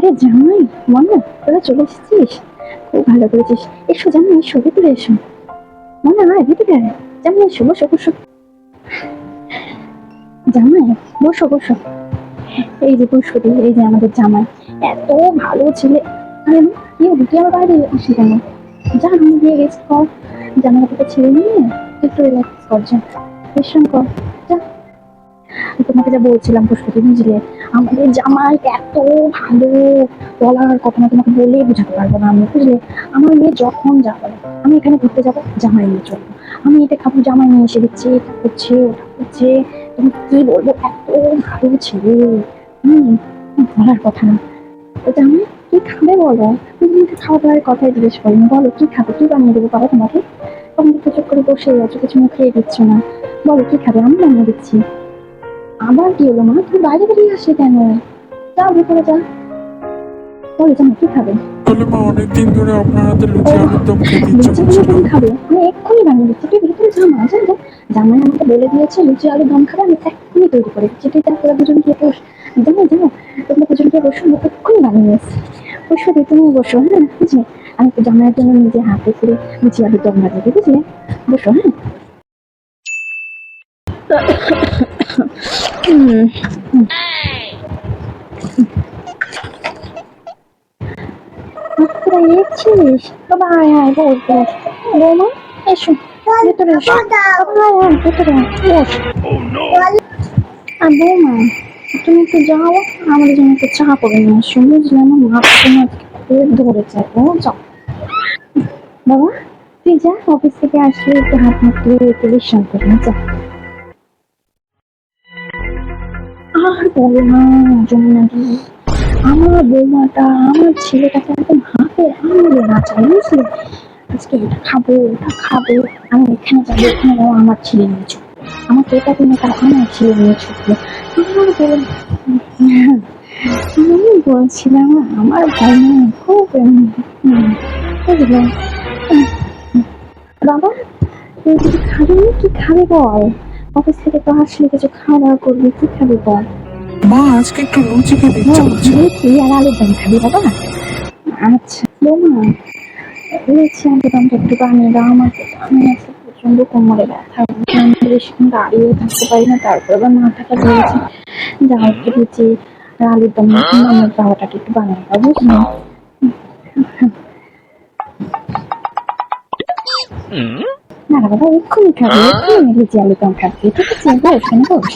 আরে জামাই, মনে তোরা চলে এসেছিস, খুব ভালো করেছিস। এসো জামাই, এসো ভেতরে এসো। মনে হয় ভেতরে আয়। জামাই এসো, বসো বসো। জামাই বসো বসো। এই যে বসো, এই যে আমাদের জামাই, এত ভালো ছেলে। আরে মা, কি হলো, তুই আমার বাইরে আসি কেন? যা, আমি গিয়ে রেস্ট কর। জামাইটাকে ছেড়ে নিয়ে একটু রিল্যাক্স কর, যা বিশ্রাম কর, যা। তোমাকে যা বলছিলাম পুষ্পতি, বুঝলে আমাদের জামাই এত ভালো, বলার কথা না, তোমাকে বলে বোঝাতে পারবো না আমি, বুঝলে। আমার মেয়ে যখন যা বলে, আমি এখানে ঘুরতে যাবো জামাই নিয়ে চলবো, আমি এটা খাবো জামাই নিয়ে এসে দিচ্ছে, এটা করছে ওটা করছে। তুমি কি বলবো, এত ভালো ছেলে। হম, বলার কথা না। তো জামাই কি খাবে বলো? তুমি তো খাওয়া দাওয়ার কথাই জিজ্ঞেস করিনি, বলো কি খাবে, কি বানিয়ে দেবো বাবা তোমাকে? তখন তো চুপ করে বসে আছো, কিছু মুখেই দিচ্ছ না। বলো কি খাবে, আমি বানিয়ে দিচ্ছি। আবার কি হলো মা, তুমি বাইরে বেরিয়ে আসলে কেন? যাও ভেতরে যা, বলে জানো কি খাবে? আসলে মা, অনেকদিন ধরে আপনার হাতে ও, লুচি আলুর দম খেতে ইচ্ছা লুচি আলুর করছিল। দম খাবে? আমি এক্ষুনি বানিয়ে দিচ্ছি, তুই ভেতরে যা মা, যা যা। জামাই আমাকে বলে দিয়েছে লুচি আলুর দম খাবে, আমি এক্ষুনি তৈরি করে দিচ্ছি, তুই যা, তোরা দুজন গিয়ে বস। জানো জানো, তোমরা দুজন গিয়ে বসো, আমি এক্ষুনি বানিয়ে এসছি। বসো দি, তুমি বসো, হ্যাঁ বুঝলে। আমি তো জামাইয়ের জন্য নিজে হাতে করে লুচি আলুর দম বানিয়ে দিই, বুঝলে। বসো, হ্যাঁ। হুম, তোরা এসেছিস? বাবা আয় আয়, বস বস। বৌমা এসো, ভেতরে এসো। বাবা আয় আয়, ভেতরে আয়, বস। আর বৌমা, তুমি একটু যাও, আমাদের জন্য একটু চা করে নিয়ে আসো, বুঝলে। আমার মাথা তোমার খুব ধরেছে, ও যাও। বাবা তুই যা, অফিস থেকে আসলে একটু হাত মুখ ধুয়ে একটু বিশ্রাম করে নে, যা। আর বলো না যমুনাদি, আমার বৌমাটা আমার ছেলেটাকে একদম হাতে আঙুলে নাচায়, বুঝলে। আজকে এটা খাবো ওটা খাবো, আমি এখানে যাবো এখানে যাবো, আমার ছেলে নিয়ে ছুটবে, আমার এটা কিনে তার আমার ছেলে নিয়ে ছুটবে। আমার বল, আমি বলছিলাম আমার বৌমা খুব বুঝলে। বাবা তুই কিছু খাবি না? কি খাবি বল? অফিস থেকে তো আসলে কিছু খাওয়া দাওয়া করবি, কি খাবি বল? মা, আজকে একটু লুচি খেতে ও, ইচ্ছা করছিল। লুচি আর আলুর দম খাবি বাবা? আচ্ছা বৌমা, লুচি আলুর দমটা একটু বানিয়ে দাও আমাকে, আমি আজকে প্রচন্ড কোমরে ব্যথা, আমি বেশিক্ষণ দাঁড়িয়ে থাকতে পারি না, তারপর আবার মাথাটা ধরেছে। যাও একটু লুচি আর আলুর দম আমার বাবাটাকে একটু বানিয়ে দাও, বুঝলি। না না বাবা, এক্ষুনি খাবি, এক্ষুনি লুচি আলুর দম খাচ্ছি, ঠিক আছে, বস, বস।